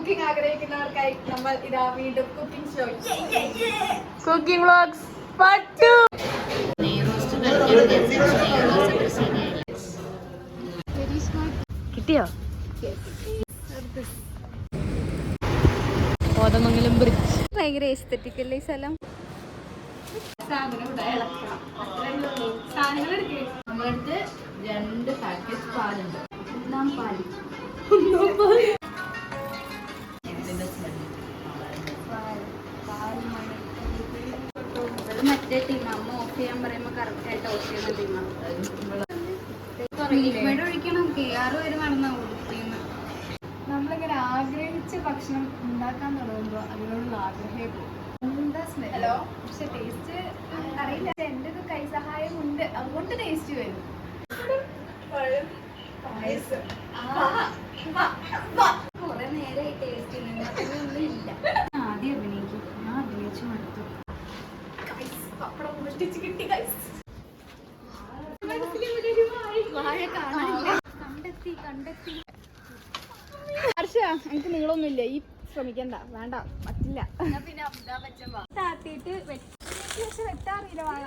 Cooking ആഗ്രഹിക്കുന്നവർക്കായി നമ്മൾ ഇതാ വീണ്ടും cooking show cooking vlogs part 2 കിട്ടിയോ? കോതമംഗലം ബ്രിഡ്ജ് ഭയങ്കര എസ്തെറ്റിക് അല്ലേ സ്ഥലം. നമ്മളടുത്ത് 2 പാക്കറ്റ് പാലുണ്ട്. പാല് മറ്റേ ടീം അമ്മ ഓഫ് ചെയ്യാൻ പറയുമ്പോ കറക്റ്റ് ആയിട്ട് ഓഫ് ചെയ്യുന്ന ടീമാണ്. ഒഴിക്കണം. കേറ് വരെ നടന്ന ടീമ്. നമ്മളിങ്ങനെ ആഗ്രഹിച്ച ഭക്ഷണം ഉണ്ടാക്കാൻ തുടങ്ങുമ്പോൾ അതിനോടുള്ള ആഗ്രഹമേ പോകും. എന്താ സ്മെൽ ഹലോ, പക്ഷെ ടേസ്റ്റ് അറിയില്ല. എൻ്റെ ഒരു കൈ സഹായം ഉണ്ട്, അതുകൊണ്ട് ടേസ്റ്റ് വരും. കുറെ നേരമായി ടേസ്റ്റ് ഒന്നും ഇല്ല. ആദ്യം അഭിനയിക്കും. ഞാൻ അഭിനയിച്ചു മടുത്തു. കണ്ടെത്തി. എനിക്ക് നീളൊന്നുമില്ല, ഈ ശ്രമിക്കണ്ട, വേണ്ട, പറ്റില്ല. പിന്നെ താത്തിട്ട് വെട്ടാറിയില്ല വാഴ.